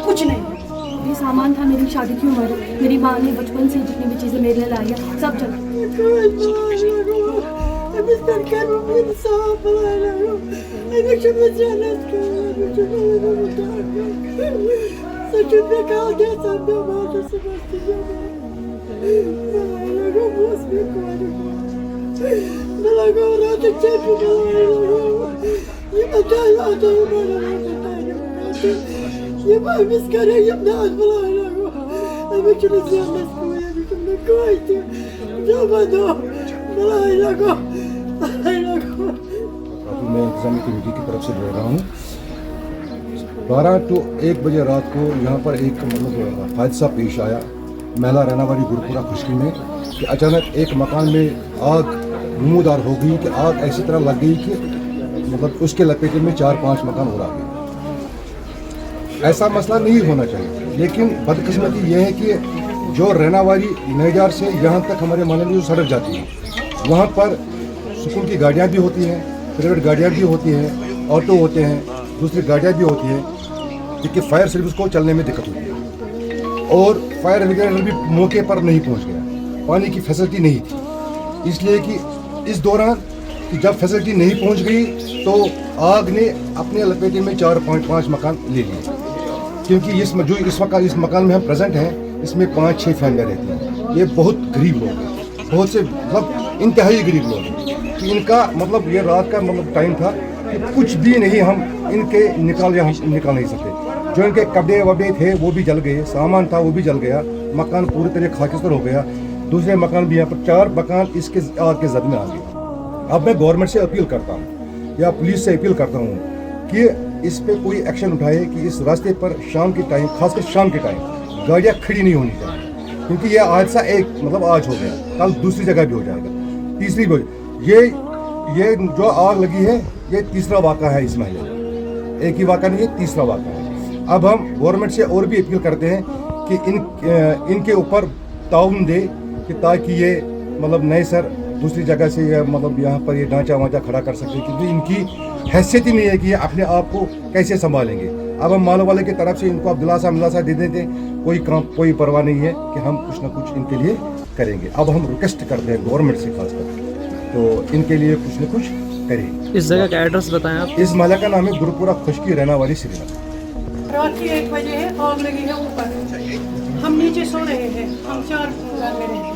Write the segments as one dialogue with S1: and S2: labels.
S1: कुछ नहीं, ये सामान था मेरी शादी की उम्र, मेरी माँ ने बचपन से जितनी भी चीज़ें मेरे लिए लाई है सब चल
S2: मैं इंतजामी कमेटी की तरफ से बोल रहा हूँ। 12 to 1 बजे रात को यहाँ पर एक मतलब हादसा पेश आया महिला रहनावाली गुरुपुरा खुशकी में कि अचानक एक मकान में आग नमूदार हो गई कि आग ऐसी तरह लग गई कि मतलब उसके लपेटे में 4-5 मकान और आ गए। ऐसा मसला नहीं होना चाहिए, लेकिन बदकिस्मती यह है कि जो रहनावाली नेजार से यहाँ तक हमारे मानने में जो सड़क जाती है वहाँ पर स्कूल की गाड़ियाँ भी होती हैं, प्राइवेट गाड़ियाँ भी होती हैं, ऑटो होते हैं, दूसरी गाड़ियाँ भी होती हैं, क्योंकि फायर सर्विस को चलने में दिक्कत होती है और फायर ब्रिगेड भी मौके पर नहीं पहुँच गया, पानी की फैसिलिटी नहीं थी। इसलिए कि इस दौरान कि जब फैसिलिटी नहीं पहुँच गई तो आग ने अपने लपेटे में 4-5 मकान ले लिए, क्योंकि इस मकान में हम प्रेजेंट हैं इसमें 5-6 फैमिलियाँ रहती हैं। ये बहुत गरीब लोग हैं, बहुत से मतलब इंतहाई गरीब लोग हैं कि इनका मतलब ये रात का मतलब टाइम था कि कुछ भी नहीं हम इनके निकाल नहीं सकते। जो इनके कपड़े वपड़े थे वो भी जल गए, सामान था वो भी जल गया, मकान पूरी तरह खाकिस्तान हो गया। दूसरे मकान भी यहाँ पर 4 मकान इसके आग के जद में आ गए। अब मैं गवर्नमेंट से अपील करता हूँ या पुलिस से अपील करता हूँ कि इस पे कोई एक्शन उठाए कि इस रास्ते पर शाम के टाइम, खासकर शाम के टाइम गाड़ियाँ खड़ी नहीं होनी चाहिए, क्योंकि ये हादसा एक मतलब आज हो गया, कल दूसरी जगह भी हो जाएगा, तीसरी भी। ये जो आग लगी है ये तीसरा वाक़ा है इस महीने, एक ही वाक़ा नहीं है, तीसरा वाक़ा है। अब हम गवर्नमेंट से और भी अपील करते हैं कि इनके ऊपर ताउन दे कि ताकि ये मतलब नए सर दूसरी जगह से मतलब यहाँ पर ये ढांचा वांचा खड़ा कर सकते, क्योंकि इनकी हैसियत ही नहीं है कि ये अपने आप को कैसे संभालेंगे। अब हम माल वाले की तरफ से इनको अब दिलासा दे देते, कोई परवाह नहीं है कि हम कुछ ना कुछ इनके लिए करेंगे। अब हम रिक्वेस्ट करते हैं गवर्नमेंट से खासकर, तो इनके लिए कुछ न कुछ करें।
S3: इस जगह का एड्रेस बताएं आप।
S2: इस महल का नाम है गुरुपुरा खुशकी रहनावाली श्रीनगर।
S4: रात की 1 बजे है, आग लगी है ऊपर, हम नीचे सो रहे हैं, हम 4 घर में रहते हैं,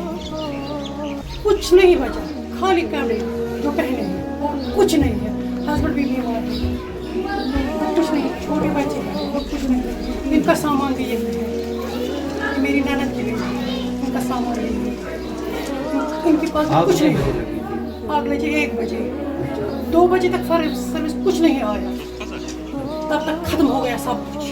S4: कुछ नहीं बचा, खाली कमरे जो पहने हैं और कुछ नहीं है। हस्बैंड भी बीमार है, कुछ नहीं, छोटे बच्चे हैं और कुछ नहीं। इनका सामान भी यही है, मेरी ननद की भी इनका सामान यही है, इनके पास कुछ नहीं। आग लगी 1 बजे, 2 बजे तक फायर सर्विस कुछ नहीं आया, तब तक खत्म हो गया सब कुछ।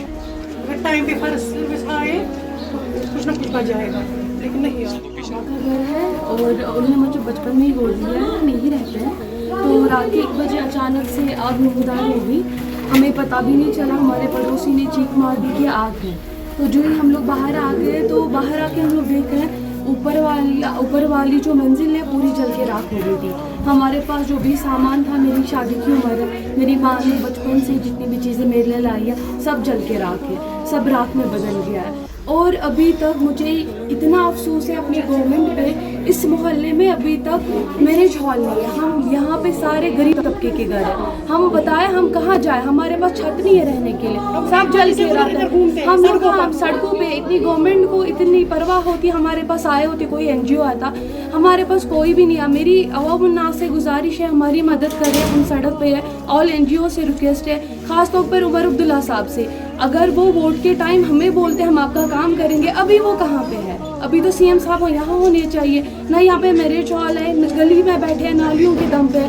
S4: अगर टाइम पे फायर सर्विस आए तो कुछ ना कुछ बच जाएगा, लेकिन नहीं आया।
S1: घर है और उन्होंने मुझे बचपन में ही बोल दिया है, हम यहीं रहते हैं। तो रात के 1 बजे अचानक से आग नमूदार हो गई, हमें पता भी नहीं चला, हमारे पड़ोसी ने चीख मार दी कि आग है। तो जो ही हम लोग बाहर आ गए तो बाहर आके हम लोग देख रहे हैं ऊपर वाली जो मंजिल है पूरी जल के राख हो गई थी। हमारे पास जो भी सामान था, मेरी शादी की उम्र है, मेरी माँ ने बचपन से जितनी भी चीज़ें मेरे लिए लाई है सब जल के राख है, सब राख में बदल गया है। और अभी तक मुझे इतना अफसोस है अपनी गवर्नमेंट पे, इस मोहल्ले में अभी तक मैरिज हॉल नहीं है। हम यहाँ पे सारे गरीब तबके के घर हैं, हम बताएं हम कहाँ जाए, हमारे पास छत नहीं है रहने के लिए, सब जल के राख है। हम लोग सड़कों पे, इतनी गवर्नमेंट को इतनी परवाह होती, हमारे पास आए होते, कोई NGO आता, हमारे पास कोई भी नहीं है। मेरी अवाम उन्नास से गुजारिश है हमारी मदद करें, हम सड़क पे है। ऑल NGO से रिक्वेस्ट है, खास तौर पर उमर अब्दुल्ला साहब से, अगर वो वोट के टाइम हमें बोलते हम आपका काम करेंगे, अभी वो कहाँ पे है? अभी तो CM साहब यहाँ होने चाहिए ना, यहाँ पे मैरिज हॉल है, गली में बैठे हैं नालियों के दम पे।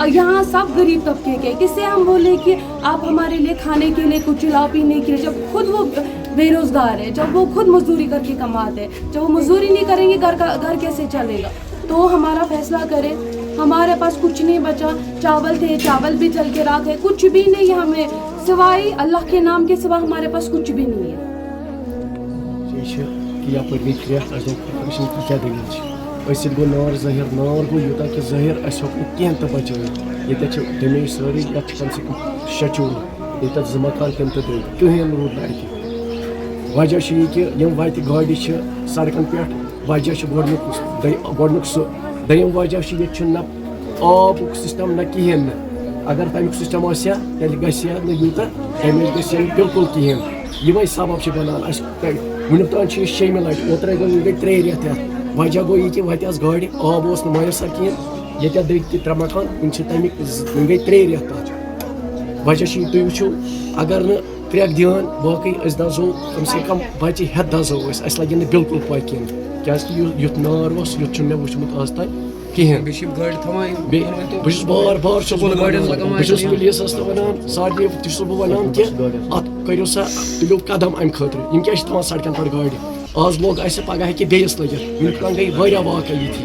S1: यहाँ सब गरीब तबके के, किससे हम बोले कि आप हमारे लिए खाने के लिए कुछ ला पीने के लिए, जब खुद वो बेरोजगार है, जब वो खुद मजदूरी करके कमाते हैं, जब वो मजदूरी नहीं करेंगे घर कैसे चलेगा? तो हमारा फैसला करें, हमारे पास कुछ नहीं बचा, चावल थे, चावल भी जल के राख है, कुछ भी नहीं है हमें, सिवाय अल्लाह के नाम के सिवा हमारे पास कुछ भी नहीं है।
S5: أسۍ گوٚو نار ظٲہِر نار گوٚو یوٗتاہ کہِ ظٲہِر اَسہِ ہیوٚک نہٕ کینٛہہ تہِ بَچٲوِتھ ییٚتٮ۪تھ چھِ ڈیمیج سٲرٕے یَتھ چھِ کَم سے کَم 6 چوٗلہٕ ییٚتٮ۪تھ 2 مکان تِم تہِ دٔدۍ کٕہٕنۍ روٗد نہٕ اَتہِ وجہ چھُ یہِ کہِ یِم وَتہِ گاڑِ چھِ سڑکَن پٮ۪ٹھ وجہ چھُ گۄڈنیُک سُہ دوٚیِم وجہ چھُ ییٚتہِ چھُنہٕ نہ آبُک سِسٹَم نہ کِہیٖنۍ نہٕ اگر تَمیُک سِسٹَم آسہِ ہا تیٚلہِ گژھِ ہا نہٕ یوٗتاہ ڈیمیج گژھِ ہا نہٕ بِلکُل کِہیٖنۍ یِمَے سبب چھِ بَنان اَسہِ وٕنیُک تام چھِ یہِ 6مہِ لَٹہِ اوترَے گوٚو یہِ گٔے 3 رٮ۪تھ یَتھ وجہ گوٚو یہِ کہِ وَتہِ آسہٕ گاڑِ آب اوس نہٕ میسر کِہیٖنۍ ییٚتٮ۪تھ دٔدۍ تہِ 3 مکان وٕنہِ چھِ تَمِکۍ وٕنہِ گٔے 3 رٮ۪تھ تَتھ وجہ چھِ یہِ تُہۍ وٕچھِو اگر نہٕ ترٛٮ۪کھ دِوان باقٕے أسۍ دَزو کَم سے کَم بَچہِ ہٮ۪تھ دَزو أسۍ اَسہِ لَگہِ نہٕ بِلکُل پاے کِہیٖنۍ کیٛازِکہِ یُتھ نار اوس یُتھ چھُنہٕ مےٚ وٕچھمُت آز تام کِہیٖنۍ بیٚیہِ بہٕ چھُس بار چھُس بہٕ چھُس پُلیٖسَس تہِ وَنان سارنٕے تہِ چھُس بہٕ وَنان کہِ اَتھ کٔرِو سا تُلِو قدم اَمہِ خٲطرٕ یِم کیٛازِ چھِ تھاوان سڑکَن پٮ۪ٹھ گاڑِ آز لوگ اَسہِ پگاہ ہیٚکہِ بیٚیِس لٔگِتھ وٕنیُک تام گٔے واریاہ واقعہٕ ییٚتھی